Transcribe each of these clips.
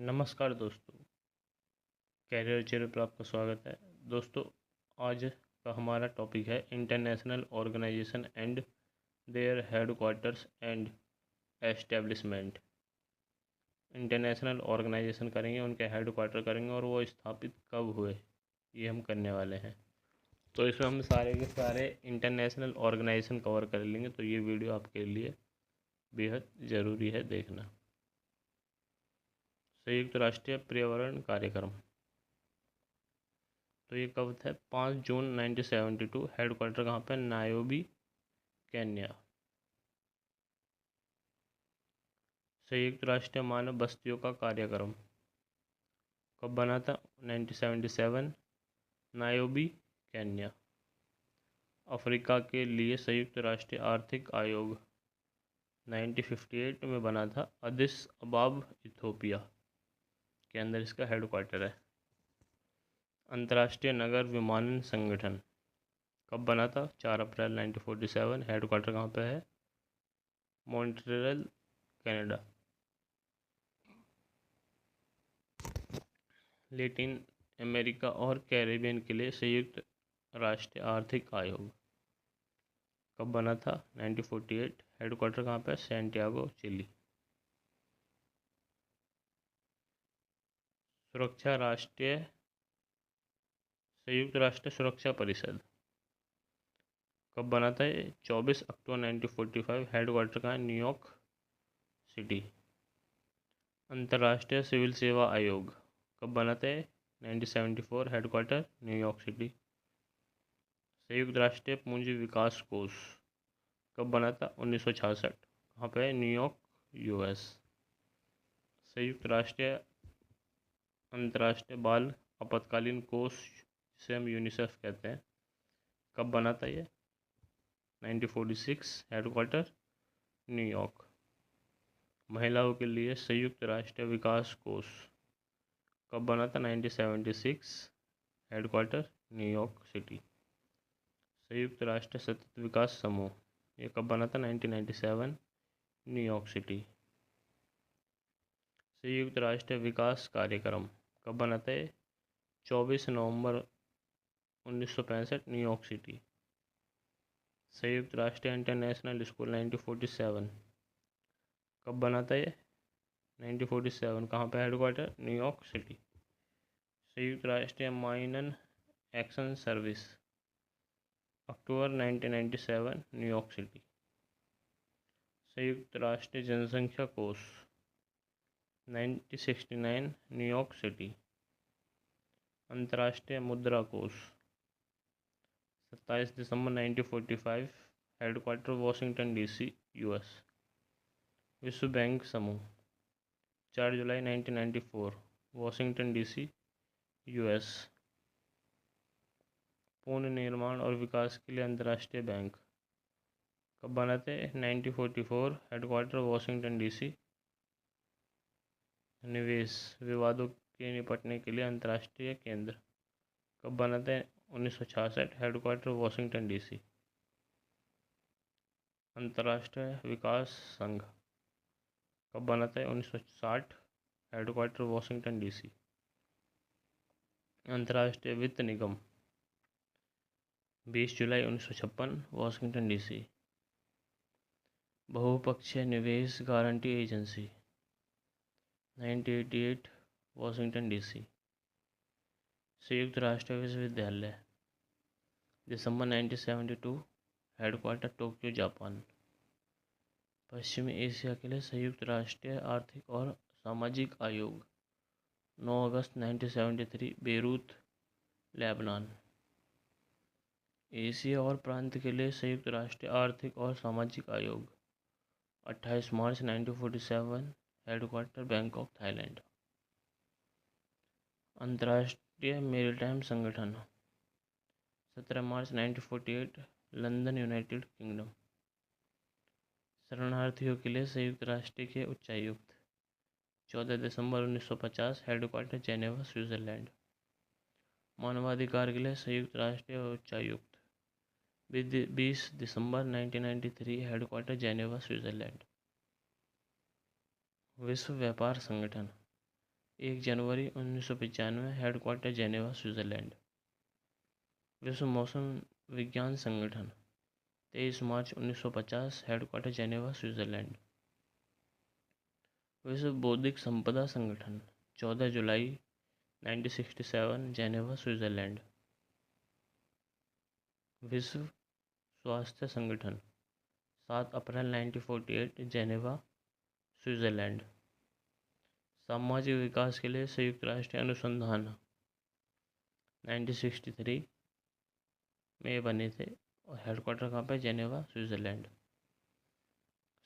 नमस्कार दोस्तों, career channel पर आपका स्वागत है। दोस्तों, आज का हमारा टॉपिक है international organisation and their headquarters and establishment. International organisation करेंगे, उनके हेडक्वार्टर करेंगे और वो स्थापित कब हुए, ये हम करने वाले हैं। तो इसमें हम सारे के सारे इंटरनेशनल ऑर्गेनाइजेशन कवर कर लेंगे, तो ये वीडियो आपके लिए बेहद ज़रूरी है देखना। संयुक्त राष्ट्र पर्यावरण कार्यक्रम, तो ये कब था? 5 जून 1972। हेडक्वार्टर कहाँ पे? Nairobi, Kenya. संयुक्त राष्ट्र मानव बस्तियों का कार्यक्रम कब बना था? 1977, नायरोबी, केन्या। अफ्रीका के लिए संयुक्त राष्ट्र आर्थिक आयोग 1958 में बना था। अदिस अबाब, इथोपिया के अंदर इसका हेडक्वार्टर है। अंतर्राष्ट्रीय नगर विमानन संगठन कब बना था? 4 अप्रैल 1947। हेडक्वार्टर कहाँ पे है? Montreal, Canada. लैटिन अमेरिका और कैरेबियन के लिए संयुक्त राष्ट्र आर्थिक आयोग कब बना था? 1948। हेडक्वार्टर कहाँ पे? Santiago, Chile. संयुक्त राष्ट्र सुरक्षा परिषद कब बना था? 24 अक्टूबर 1945। हेडक्वार्टर कहाँ है? New York city. अंतर्राष्ट्रीय सिविल सेवा आयोग कब बना था? 1974। Headquarter New York city. संयुक्त राष्ट्रीय पूंजी विकास कोष कब बना था? 1966। कहाँ पे है? New York, US. संयुक्त राष्ट्र अंतर्राष्ट्रीय बाल आपातकालीन कोष, जिसे हम यूनिसेफ कहते हैं, कब बना था ये? 1946। Headquarter New York. महिलाओं के लिए संयुक्त राष्ट्र विकास कोष कब बना था? 1976। Headquarter New York city. संयुक्त राष्ट्र सतत विकास समूह, ये कब बना था? 1997। New York city. संयुक्त राष्ट्र विकास कार्यक्रम कब बना था? 24 नवंबर 1965। New York city. संयुक्त राष्ट्र इंटरनेशनल स्कूल 1947 कब बना था ये? 1947। कहाँ पे हेडक्वार्टर? New York city. संयुक्त राष्ट्र माइनन एक्शन सर्विस अक्टूबर 1997। New York city. संयुक्त राष्ट्र जनसंख्या कोष 1969। New York city. अंतर्राष्ट्रीय मुद्रा कोष 27 दिसंबर 1945। Headquarter Washington DC, US. विश्व बैंक समूह 4 जुलाई 1994। Washington DC, US. पुनः निर्माण और विकास के लिए अंतर्राष्ट्रीय बैंक कब बना थे? 1944। Headquarter Washington DC. निवेश विवादों के निपटने के लिए अंतर्राष्ट्रीय केंद्र कब बना थे? 1966। Headquarter Washington DC. अंतर्राष्ट्रीय विकास संघ कब बना था? 1960। Headquarter Washington DC. अंतर्राष्ट्रीय वित्त निगम 20 जुलाई 1956। Washington DC. बहुपक्षीय निवेश गारंटी एजेंसी 1988। Washington DC. संयुक्त राष्ट्र विश्वविद्यालय दिसंबर 1972। Headquarter Tokyo, Japan. पश्चिमी एशिया के लिए संयुक्त राष्ट्र आर्थिक और सामाजिक आयोग 9 अगस्त 1973। Beirut, Lebanon. एशिया और प्रांत के लिए संयुक्त राष्ट्र आर्थिक और सामाजिक आयोग 28 मार्च 1947। Headquarter Bangkok, Thailand. अंतर्राष्ट्रीय मेरीटाइम संगठन 17 मार्च 1948। London, United kingdom. शरणार्थियों के लिए संयुक्त राष्ट्र के उच्चायुक्त 14 दिसंबर 1950। Headquarter Geneva, Switzerland. मानवाधिकार के लिए संयुक्त राष्ट्र उच्चायुक्त 20 दिसंबर 1993। Headquarter Geneva, Switzerland. विश्व व्यापार संगठन 1 जनवरी 1995 हेडक्वार्टर जेनेवा स्विट्ज़रलैंड। विश्व मौसम विज्ञान संगठन 23 मार्च 1950 हेडक्वार्टर जेनेवा स्विट्ज़रलैंड। विश्व बौद्धिक संपदा संगठन 14 जुलाई 1967 जेनेवा स्विट्ज़रलैंड। विश्व स्वास्थ्य संगठन 7 अप्रैल 1948 जेनेवा स्विट्ज़रलैंड। सामाजिक विकास के लिए संयुक्त राष्ट्र अनुसंधान 1963 में बने थे और हेडक्वार्टर कहाँ पे? Geneva Switzerland.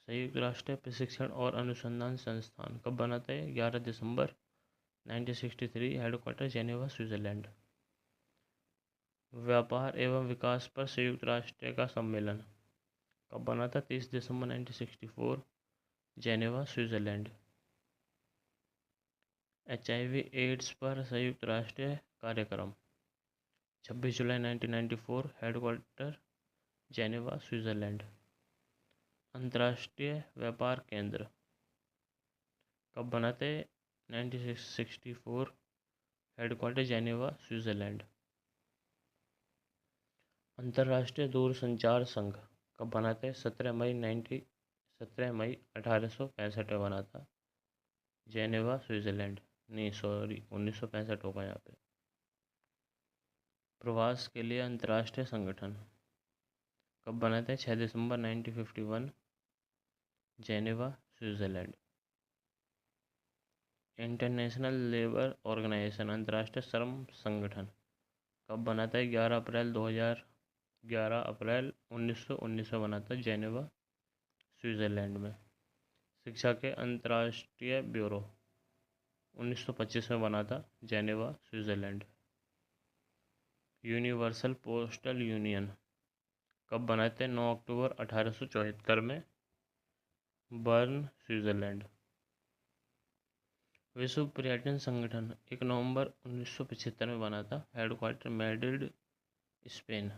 संयुक्त राष्ट्र प्रशिक्षण और अनुसंधान संस्थान कब बना था? 11 दिसंबर 1963 हेडक्वार्टर जेनेवा स्विट्ज़रलैंड। व्यापार एवं विकास पर संयुक्त राष्ट्र का सम्मेलन कब बना था? 30 दिसंबर 1964 जेनेवा स्विट्ज़रलैंड। HIV एड्स पर संयुक्त राष्ट्र कार्यक्रम 26 जुलाई 1994 हेडक्वार्टर जेनेवा स्विट्ज़रलैंड। अंतर्राष्ट्रीय व्यापार केंद्र कब बना थे? 1964 हेडक्वार्टर जेनेवा स्विट्ज़रलैंड। अंतर्राष्ट्रीय दूरसंचार संघ कब बना थे? 17 मई 1865 में बना था, जेनेवा स्विट्ज़रलैंड। नहीं सॉरी 1965 होगा यहाँ पे। प्रवास के लिए अंतर्राष्ट्रीय संगठन कब बना था? 6 दिसंबर 1951 Geneva Switzerland. International labour organisation अंतर्राष्ट्रीय श्रम संगठन कब बना था? 11 अप्रैल 1919 में बना था, जेनेवा स्विट्ज़रलैंड में। शिक्षा के अंतर्राष्ट्रीय ब्यूरो 1925 में बना था, Geneva Switzerland. Universal postal union कब बनाए थे? 9 अक्टूबर 1874 में, बर्न स्विट्ज़रलैंड। विश्व पर्यटन संगठन 1 नवंबर 1975 में बना था, हेडक्वार्टर मैड्रिड स्पेन।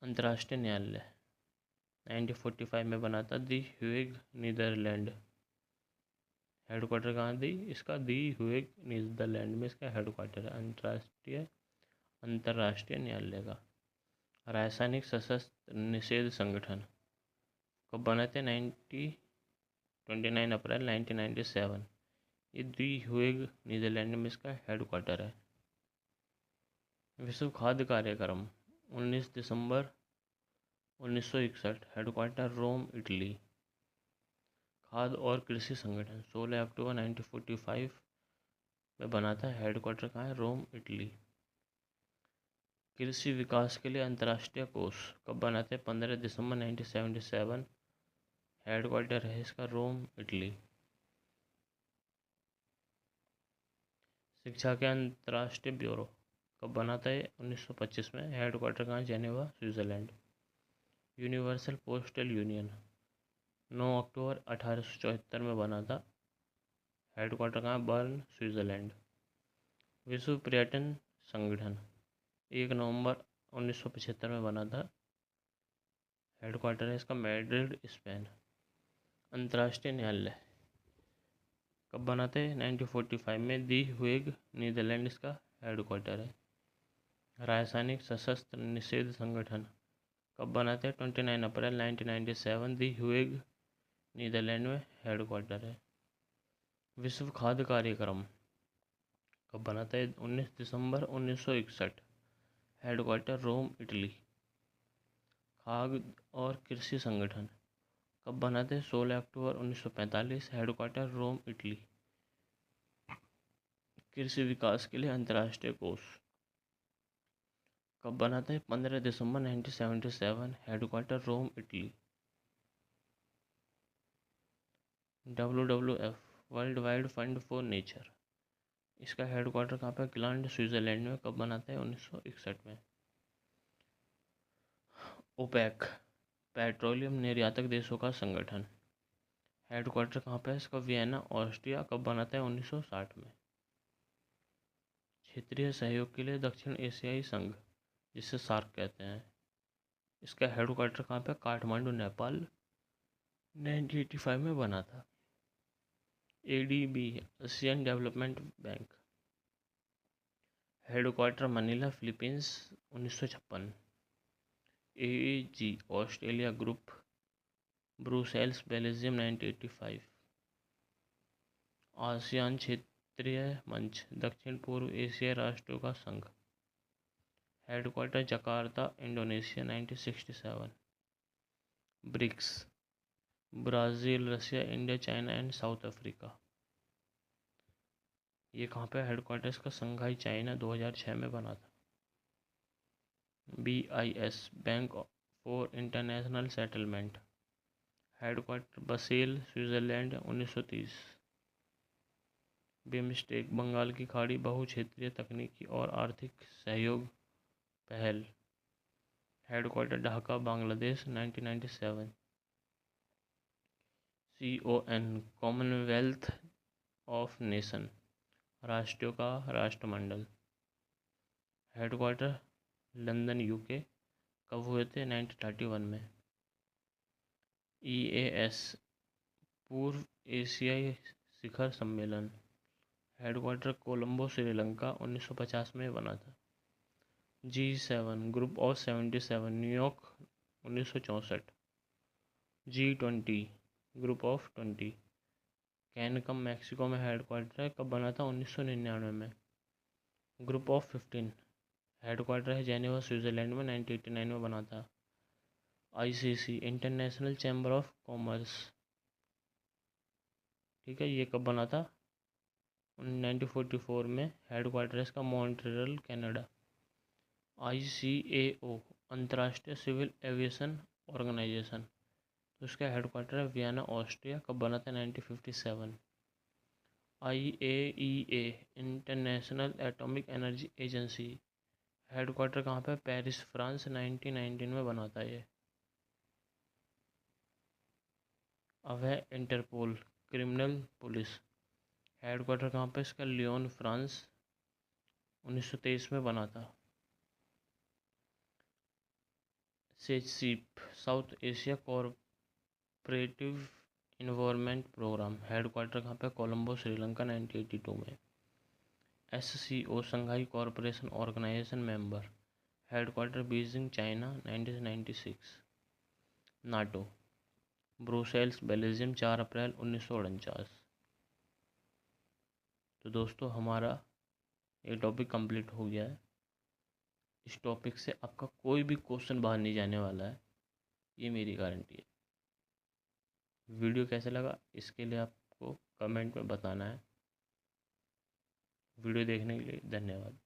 अंतर्राष्ट्रीय न्यायालय 1945 में बना था, दी हेग नीदरलैंड। हेडक्वार्टर कहाँ दी इसका? दी हेग नीदरलैंड में इसका हेडक्वार्टर है अंतर्राष्ट्रीय न्यायालय का। रासायनिक सशस्त्र निषेध संगठन कब बना थे? 29 अप्रैल 1997। ये दी हेग नीदरलैंड में इसका हेडक्वार्टर है। विश्व खाद्य कार्यक्रम 19 दिसंबर 1961 हेडक्वार्टर रोम इटली। खाद्य और कृषि संगठन 16 अक्टूबर 1945 में बना था, हेडक्वार्टर कहाँ है? Rome Italy. कृषि विकास के लिए अंतर्राष्ट्रीय कोष कब बना थे? 15 दिसंबर 1977 हेडक्वार्टर है इसका रोम इटली। शिक्षा के अंतर्राष्ट्रीय ब्यूरो कब बना था? 1925 में, हेडक्वार्टर कहाँ? Geneva Switzerland. Universal postal union 9 अक्टूबर 1874 में बना था, हेडक्वार्टर कहाँ? Burn Switzerland. विश्व पर्यटन संगठन 1 नवंबर 1975 में बना था, हेडक्वार्टर है इसका मैड्रिड स्पेन। अंतर्राष्ट्रीय न्यायालय कब बना थे? 1945 में, दी हेग नीदरलैंड इसका हेडक्वार्टर है। रासायनिक सशस्त्र निषेध संगठन कब बना थे? 29 अप्रैल 1997 दी हेग नीदरलैंड में हेडक्वार्टर है। विश्व खाद्य कार्यक्रम कब बना था? 19 दिसंबर 1961 हेडक्वार्टर रोम इटली। खाद्य और कृषि संगठन कब बना थे? 16 अक्टूबर 1945 हेडक्वार्टर रोम इटली। कृषि विकास के लिए अंतर्राष्ट्रीय कोष कब बना था? 15 दिसंबर 1977 headquarter Rome Italy. WWF world wide fund for nature इसका हेडक्वार्टर कहाँ पर? ग्लांड स्विट्ज़रलैंड में। कब बना था? 1961 में। ओपेक पेट्रोलियम निर्यातक देशों का संगठन हेडक्वार्टर कहाँ पर है इसका? Vienna Austria. कब बना था? 1960 में। क्षेत्रीय सहयोग के लिए दक्षिण एशियाई संघ जिसे सार्क कहते हैं, इसका हेडक्वार्टर कहाँ पे? काठमांडू नेपाल। 1985 में बना था। ADB Asian development bank, headquarter Manila Philippines 1956। AEG Australia group, Brussels Belgium 1985। ASEAN क्षेत्रीय मंच, दक्षिण पूर्व एशिया राष्ट्रों का संघ, headquarter Jakarta Indonesia 1967। BRICS, Brazil, Russia, India, China and South Africa. ये कहाँ पे हेडक्वार्टर इसका? संघाई चाइना 2006 में बना था। BIS bank for international settlement, headquarter बसेल स्विट्ज़रलैंड 1930। बिमस्टेक, बंगाल की खाड़ी बहुक्षेत्रीय तकनीकी और आर्थिक सहयोग पहल, headquarter Dhaka Bangladesh 1997। CON, Commonwealth of nation, राष्ट्रों का राष्ट्रमंडल, हेडक्वार्टर लंदन UK। कब हुए थे? 1931 में। EAS, पूर्व एशियाई शिखर सम्मेलन, हेडक्वार्टर कोलंबो श्रीलंका 1950 में बना था। G7, group of 77, New York 1964। G20, group of 20, Cancun Mexico में हेडक्वार्टर है। कब बना था? 1999 में। ग्रुप ऑफ 15, हेडक्वार्टर है जेनेवा स्विट्ज़रलैंड में, 1989 में बना था। ICC, international chamber of commerce, ठीक है, ये कब बना था? 1944 में, हेडक्वार्टर इसका मॉन्ट्रियल कनाडा। ICAO, अंतर्राष्ट्रीय सिविल एविएशन ऑर्गेनाइजेशन, तो इसका हेडक्वार्टर है वियना ऑस्ट्रिया। कब बना था? 1957। IAEA, international atomic energy agency, headquarter कहाँ पे? पेरिस फ्रांस, 1919 में बना था ये। अब है इंटरपोल, क्रिमिनल पुलिस, हेडक्वार्टर कहाँ पे इसका? लियोन फ्रांस, 1923 में बना था। SACEP, south Asia cooperative environment programme, headquarter कहाँ पे? कोलंबो श्रीलंका, 1982 में। SCO, Shanghai corporation organisation member, headquarter Beijing China, 1996। NATO, Brussels Belgium, 4 April 1949। तो दोस्तों हमारा ये टॉपिक कंप्लीट हो गया है। इस टॉपिक से आपका कोई भी क्वेश्चन बाहर नहीं जाने वाला है, ये मेरी गारंटी है। वीडियो कैसे लगा इसके लिए आपको कमेंट में बताना है। वीडियो देखने के लिए धन्यवाद।